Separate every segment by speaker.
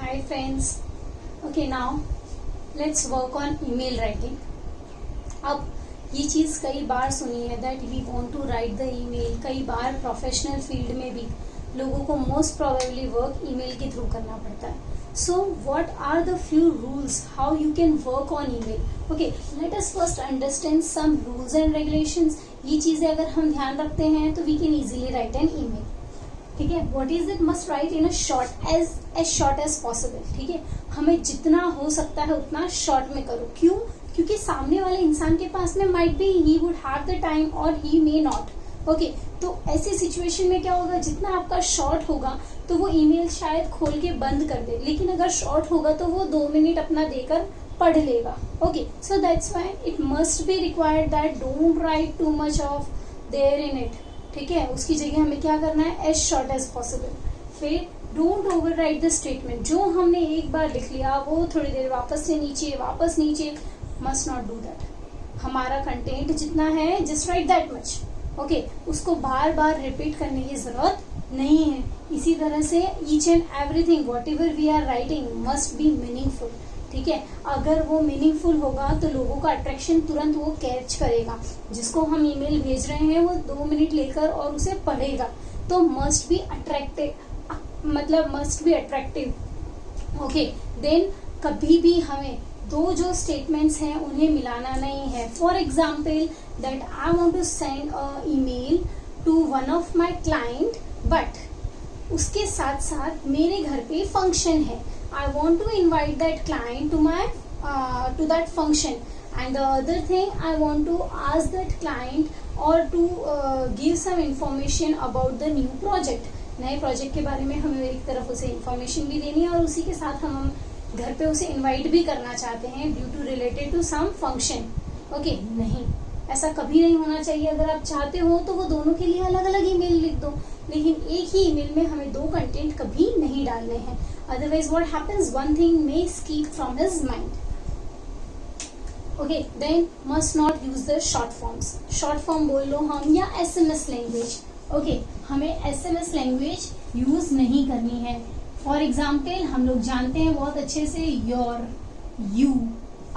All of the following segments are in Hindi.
Speaker 1: Hi friends. Okay, now let's work on email writing. अब ये चीज़ कई बार सुनी है that we want to write the email. कई बार प्रोफेशनल फील्ड में भी लोगों को मोस्ट प्रोबेबली वर्क ईमेल के थ्रू करना पड़ता है. So what are the few rules how you can work on email. Okay, let us first understand some rules and regulations. ये चीज़ें अगर हम ध्यान रखते हैं तो we can easily write an email. ठीक है, what is it must right in a short as short as possible. ठीक है, हमें जितना हो सकता है उतना शॉर्ट में करो. क्यों? क्योंकि सामने वाले इंसान के पास में might be he would have the time और ही मे नॉट. ओके, तो ऐसी सिचुएशन में क्या होगा, जितना आपका शॉर्ट होगा तो वो ईमेल शायद खोल के बंद कर दे, लेकिन अगर शॉर्ट होगा तो वो 2 मिनट अपना देकर पढ़ लेगा. Okay, so that's why it must be required that don't write too much of there in it. ठीक है, उसकी जगह हमें क्या करना है, एज शॉर्ट एज पॉसिबल. फिर don't over write the statement. जो हमने एक बार लिख लिया वो थोड़ी देर वापस से नीचे वापस नीचे, मस्ट नॉट डू दैट. हमारा कंटेंट जितना है just right that much. Okay, उसको बार बार रिपीट करने की जरूरत नहीं है. इसी तरह से each and everything whatever we are writing must be meaningful. ठीक है, अगर वो मीनिंगफुल होगा तो लोगों का अट्रैक्शन तुरंत वो कैच करेगा. जिसको हम ईमेल भेज रहे हैं वो 2 मिनट लेकर और उसे पढ़ेगा, तो मस्ट बी अट्रैक्टिव, मतलब must be attractive. Okay, then कभी भी हमें दो जो स्टेटमेंट्स हैं उन्हें मिलाना नहीं है. For example that I want to send a email to one of my client, but उसके साथ साथ मेरे घर पे फंक्शन है. I want to invite that client to that function, and the other thing I want to ask that client or to give some information about the new project. नए प्रोजेक्ट के बारे में हमें एक तरफ उसे इंफॉर्मेशन भी देनी है और उसी के साथ हम घर पे उसे इनवाइट भी करना चाहते हैं due to related to some function. Okay, नहीं, ऐसा कभी नहीं होना चाहिए. अगर आप चाहते हो तो वो दोनों के लिए अलग अलग ईमेल लिख दो, लेकिन एक ही ईमेल में हमें 2 कंटेंट कभी नहीं डालने हैं. Otherwise what happens, one thing may escape from his mind. Okay, then must not use the short forms. Short form बोल लो हम, या SMS लैंग्वेज. ओके, हमें SMS लैंग्वेज यूज नहीं करनी है. फॉर एग्जाम्पल हम लोग जानते हैं बहुत अच्छे से your, you,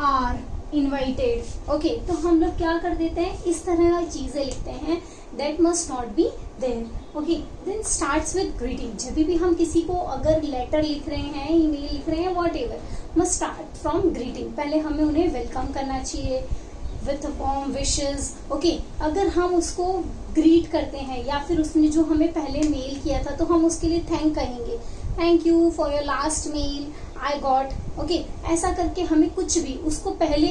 Speaker 1: are, invited. Okay, तो हम लोग क्या कर देते हैं, इस तरह की चीजें लिखते हैं. That must not be there. Okay, then starts with greeting. जब भी हम किसी को अगर लेटर लिख रहे हैं, ईमेल लिख रहे हैं, what ever, must start from greeting. पहले हमें उन्हें वेलकम करना चाहिए विथ वार्म विशेस. ओके, अगर हम उसको ग्रीट करते हैं या फिर उसने जो हमें पहले मेल किया था तो हम उसके लिए थैंक कहेंगे, thank you for your last mail I got. Okay, ऐसा करके हमें कुछ भी उसको पहले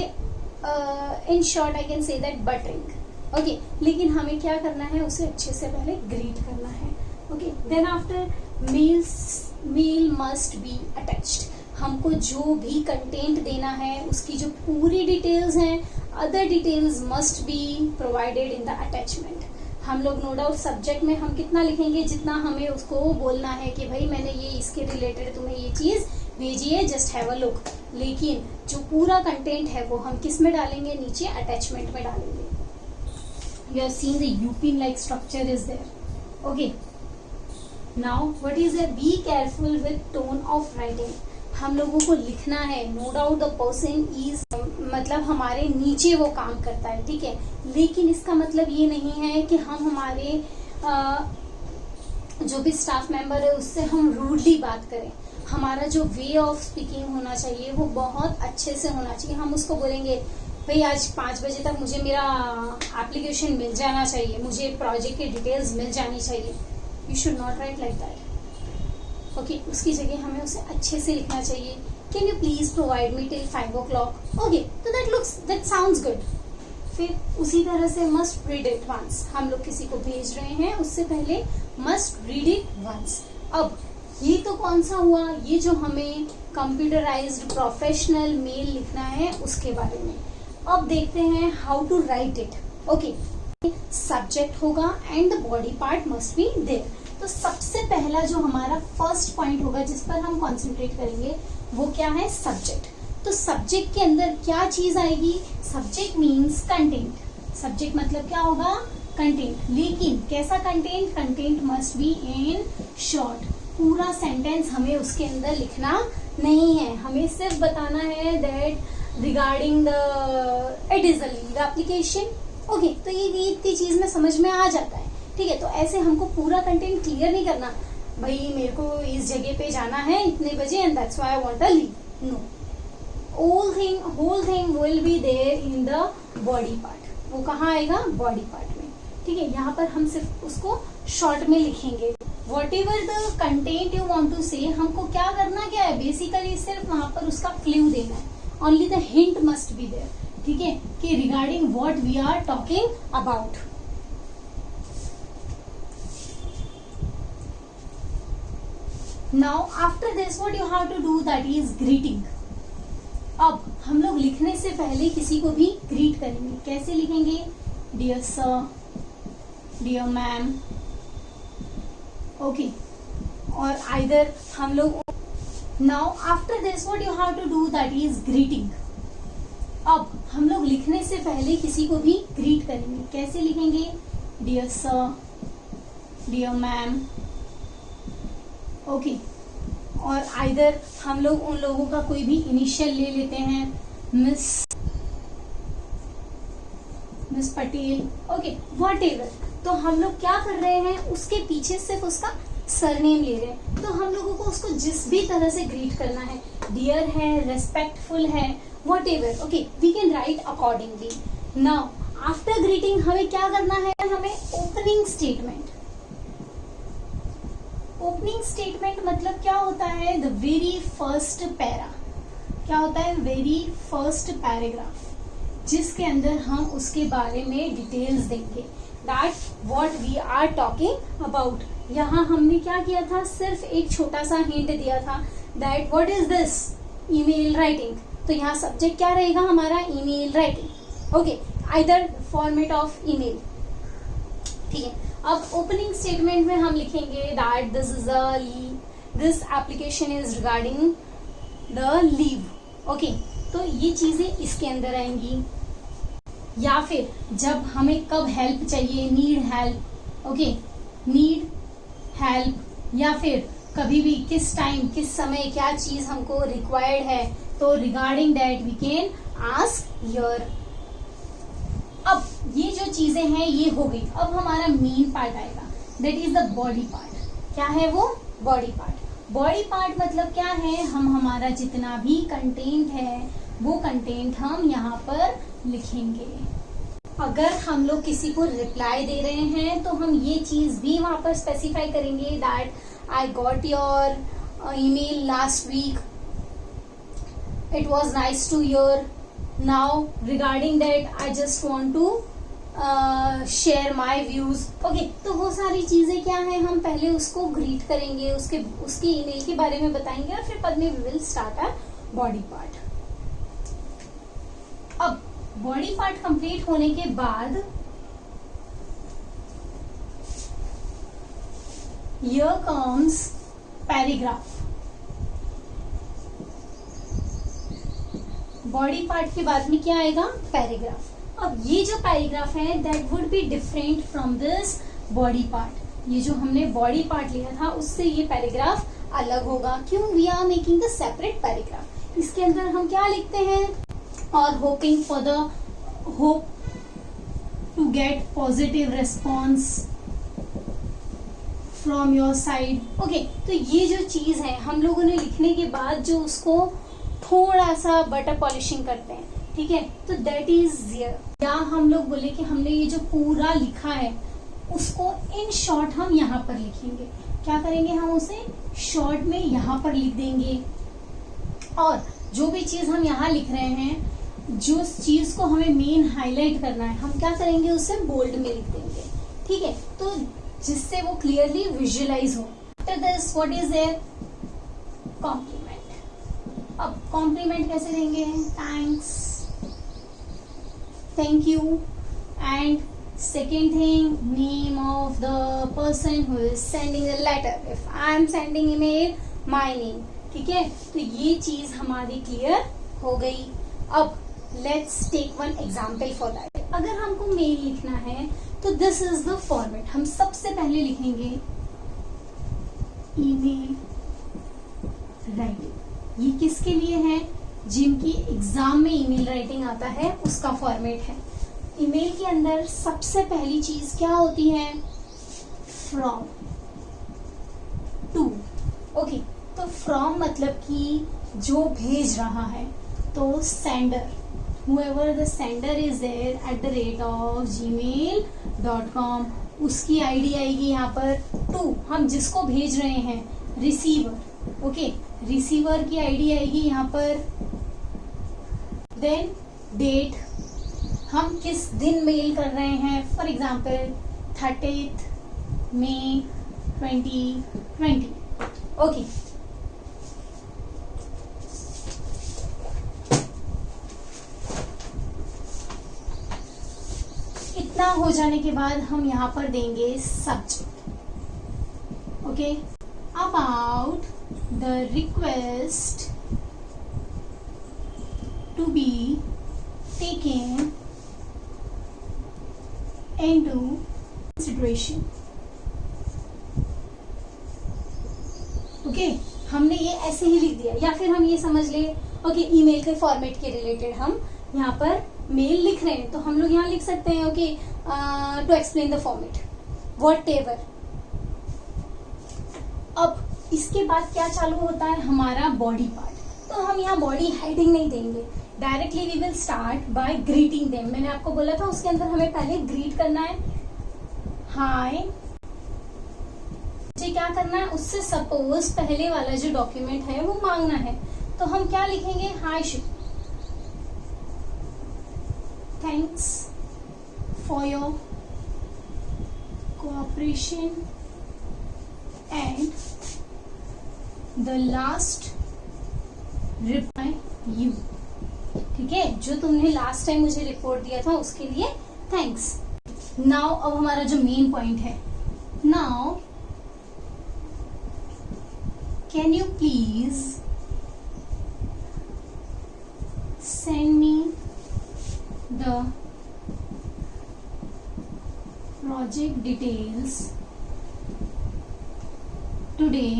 Speaker 1: in short I can say that buttering. Okay, लेकिन हमें क्या करना है, उसे अच्छे से पहले ग्रीट करना है. Okay, then after mail must be attached. हमको जो भी कंटेंट देना है उसकी जो पूरी डिटेल्स हैं, other details must be provided in the attachment. हम लोग नो डाउट सब्जेक्ट में हम कितना लिखेंगे, जितना हमें उसको बोलना है कि भाई मैंने ये इसके रिलेटेड तुम्हें ये चीज भेजी है, जस्ट हैव अ लुक. लेकिन जो पूरा कंटेंट है वो हम किस में डालेंगे, नीचे अटैचमेंट में डालेंगे. You have seen the UPIN like structure is there. Okay. Now what is there? Be careful with tone of writing. हम लोगों को लिखना है, no doubt the person is मतलब हमारे नीचे वो काम करता है. ठीक है, लेकिन इसका मतलब ये नहीं है कि हम हमारे जो भी स्टाफ मेंबर है उससे हम रूडली बात करें. हमारा जो वे ऑफ स्पीकिंग होना चाहिए वो बहुत अच्छे से होना चाहिए. हम उसको बोलेंगे भाई आज 5 बजे तक मुझे मेरा एप्लीकेशन मिल जाना चाहिए, मुझे प्रोजेक्ट की डिटेल्स मिल जानी चाहिए. You should not right like that. Okay, उसकी जगह हमें उसे अच्छे से लिखना चाहिए. Can you please provide me till 5 o'clock. Okay, तो दैट साउंड्स गुड. फिर उसी तरह से मस्ट रीड इट वंस. हम लोग किसी को भेज रहे हैं उससे पहले मस्ट रीड इट वंस. अब ये तो कौन सा हुआ, ये जो हमें कंप्यूटराइज्ड प्रोफेशनल मेल लिखना है उसके बारे में. अब देखते हैं how to write it. Okay, subject होगा and the body part must be there. तो सबसे पहला जो हमारा फर्स्ट पॉइंट होगा जिस पर हम कॉन्सेंट्रेट करेंगे वो क्या है, सब्जेक्ट. तो सब्जेक्ट के अंदर क्या चीज आएगी, सब्जेक्ट मीन्स कंटेंट. सब्जेक्ट मतलब क्या होगा, कंटेंट. लेकिन कैसा content, content must be in short. पूरा सेंटेंस हमें उसके अंदर लिखना नहीं है, हमें सिर्फ बताना है that regarding the it is a leave application. Okay, तो ये इतनी चीज में समझ में आ जाता है। ठीक है, तो ऐसे हमको पूरा कंटेंट क्लियर नहीं करना, भाई मेरे को इस जगह पे जाना है इतने बजे and that's why I want a leave. No, whole thing will be there in the body part. वो कहाँ आएगा? बॉडी पार्ट में। ठीक है, यहाँ पर हम सिर्फ उसको शॉर्ट में लिखेंगे। Whatever the content you want to say, हमको क्या करना क्या है, बेसिकली सिर्फ वहां पर उसका क्लू देना है। Only the hint must be there. ठीक है, कि regarding what we are talking about. Now after this what you have to do, that is greeting. अब हम लोग लिखने से पहले किसी को भी ग्रीट करेंगे। कैसे लिखेंगे? Dear sir, dear ma'am. Okay, और आइदर हम लोग now after this what you have to do, that is greeting. अब हम लोग लिखने से पहले किसी को भी ग्रीट करेंगे। कैसे लिखेंगे? Dear sir, dear ma'am. Okay, और आइदर हम लोग उन लोगों का कोई भी इनिशियल ले लेते हैं, miss Patel. Okay, what ever. तो हम लोग क्या कर रहे हैं, उसके पीछे सिर्फ उसका सरनेम ले रहे हैं। तो हम लोगों को उसको जिस भी तरह से ग्रीट करना है, डियर है, रेस्पेक्टफुल है, whatever. Okay, we can write accordingly. Now after greeting हमें क्या करना है, हमें ओपनिंग स्टेटमेंट। ओपनिंग स्टेटमेंट मतलब क्या होता है? The very first para. क्या होता है? वेरी फर्स्ट पैराग्राफ, जिसके अंदर हम उसके बारे में डिटेल्स देंगे, that what we are talking about. यहाँ हमने क्या किया था, सिर्फ एक छोटा सा हिंट दिया था, that what is this, email writing. तो यहाँ सब्जेक्ट क्या रहेगा हमारा? Email writing. Okay, either format of email. ठीक है, अब ओपनिंग स्टेटमेंट में हम लिखेंगे that this application is regarding the leave. Okay, तो ये चीजें इसके अंदर आएंगी। या फिर जब हमें कब हेल्प चाहिए, need help. Okay, need help, या फिर कभी भी किस टाइम, किस समय क्या चीज हमको रिक्वायर्ड है, तो regarding that we can ask your. अब ये जो चीजें हैं ये हो गई। अब हमारा मेन पार्ट आएगा, that is the body part. क्या है वो? Body part. बॉडी पार्ट मतलब क्या है, हम हमारा जितना भी कंटेंट है वो कंटेंट हम यहाँ पर लिखेंगे। अगर हम लोग किसी को रिप्लाई दे रहे हैं तो हम ये चीज भी वहां पर स्पेसिफाई करेंगे, that I got your email last week, it was nice to your. Now regarding that I just want to share my views. Okay, तो वो सारी चीजें क्या है, हम पहले उसको ग्रीट करेंगे, उसके ईमेल के बारे में बताएंगे, और फिर बाद में we will start our body part. अब बॉडी पार्ट कंप्लीट होने के बाद here comes paragraph. Body part के बाद में क्या आएगा? पैराग्राफ। अब ये जो पैराग्राफ है that would be different from this body part. ये जो हमने बॉडी पार्ट लिया था उससे ये पैराग्राफ अलग होगा। क्यों? We are making the separate paragraph. इसके अंदर हम क्या लिखते हैं? और hoping for the hope to get positive response from your side. Okay, तो ये जो चीज है हम लोगों ने लिखने के बाद जो उसको थोड़ा सा बटर पॉलिशिंग करते हैं, ठीक है, तो दैट इज या हम लोग बोले कि हमने ये जो पूरा लिखा है उसको इन शॉर्ट हम यहाँ पर लिखेंगे। क्या करेंगे? हम उसे शॉर्ट में यहाँ पर लिख देंगे, और जो भी चीज हम यहाँ लिख रहे हैं, जो चीज को हमें मेन हाईलाइट करना है, हम क्या करेंगे? उसे बोल्ड में लिख देंगे। ठीक है, तो जिससे वो क्लियरली विजुअलाइज हो। After this what is there? Compliment. अब कॉम्प्लीमेंट कैसे देंगे? Thanks, thank you, and second thing, name of the person who is sending the letter. If I am sending email, my name. ठीक है, तो ये चीज हमारी क्लियर हो गई। अब let's take one example for that. अगर हमको मेल लिखना है तो दिस इज द फॉर्मेट। हम सबसे पहले लिखेंगे ईमेल राइटिंग। ये किसके लिए है? जिनकी एग्जाम में ईमेल राइटिंग आता है उसका फॉर्मेट है। ईमेल के अंदर सबसे पहली चीज क्या होती है? From, to. ओके, तो फ्रॉम मतलब कि जो भेज रहा है, तो sender, whoever the sender is there @gmail.com, उसकी आईडी आएगी यहाँ पर। टू, हम जिसको भेज रहे हैं, रिसीवर। ओके, रिसीवर की आईडी आएगी यहाँ पर। देन डेट, हम किस दिन मेल कर रहे हैं, फॉर एग्जाम्पल 30 मई 2020। ओके, इतना हो जाने के बाद हम यहाँ पर देंगे subject. Okay, about the request to be taken into consideration. Okay, हमने ये ऐसे ही लिख दिया, या फिर हम ये समझ ले, ओके, ईमेल के फॉर्मेट के रिलेटेड हम यहाँ पर मेल लिख रहे हैं, तो हम लोग यहाँ लिख सकते हैं, okay, to explain the format, whatever. अब इसके बाद क्या चालू होता है? हमारा बॉडी पार्ट। तो हम यहाँ बॉडी हेडिंग नहीं देंगे, directly we will start by greeting them. मैंने आपको बोला था उसके अंदर हमें पहले ग्रीट करना है, हाय। मुझे क्या करना है? उससे सपोज पहले वाला जो डॉक्यूमेंट है वो मांगना है, तो हम क्या लिखेंगे? हाय Shiv, thanks for your cooperation and the last reply you। ठीक है, जो तुमने लास्ट टाइम मुझे रिपोर्ट दिया था उसके लिए थैंक्स। नाउ अब हमारा जो मेन पॉइंट है, now can you please send me the project details today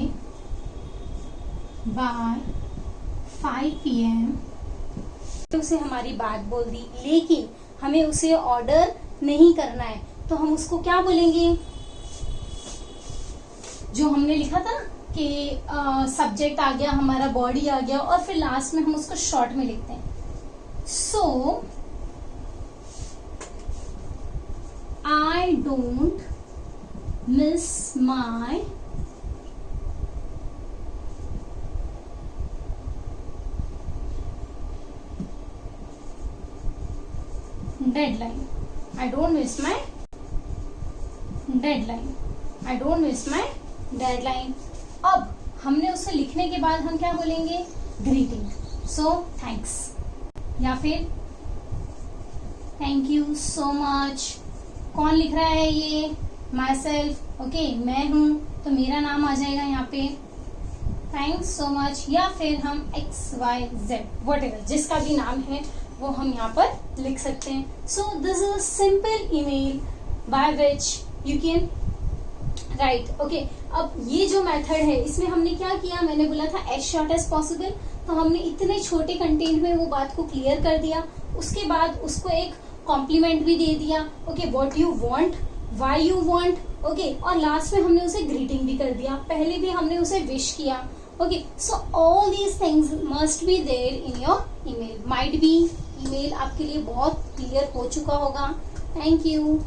Speaker 1: by 5 PM। तो उसे हमारी बात बोल दी, लेकिन हमें उसे ऑर्डर नहीं करना है, तो हम उसको क्या बोलेंगे? जो हमने लिखा था कि सब्जेक्ट आ गया हमारा, बॉडी आ गया, और फिर लास्ट में हम उसको शॉर्ट में लिखते हैं। सो I don't miss my deadline. I don't miss my deadline. I don't miss my deadline. अब हमने उसे लिखने के बाद हम क्या बोलेंगे? ग्रीटिंग। सो थैंक्स, या फिर थैंक यू सो मच। कौन लिख रहा है ये? My self. ओके, मैं हूं, तो मेरा नाम आ जाएगा यहाँ पे, थैंक्स सो मच। या फिर हम XYZ व्हाटएवर जिसका भी नाम है वो हम यहाँ पर लिख सकते हैं। So this is a simple email by which you can write. Okay, अब ये जो मेथड है इसमें हमने क्या किया? मैंने बोला था एज शॉर्ट एज पॉसिबल, तो हमने इतने छोटे कंटेंट में वो बात को क्लियर कर दिया। उसके बाद उसको एक कॉम्प्लीमेंट भी दे दिया, okay, what you want, why you want, okay, और लास्ट में हमने उसे ग्रीटिंग भी कर दिया। पहले भी हमने उसे विश किया, okay. So all these things must be there in your email. Might be email आपके लिए बहुत क्लियर हो चुका होगा। Thank you.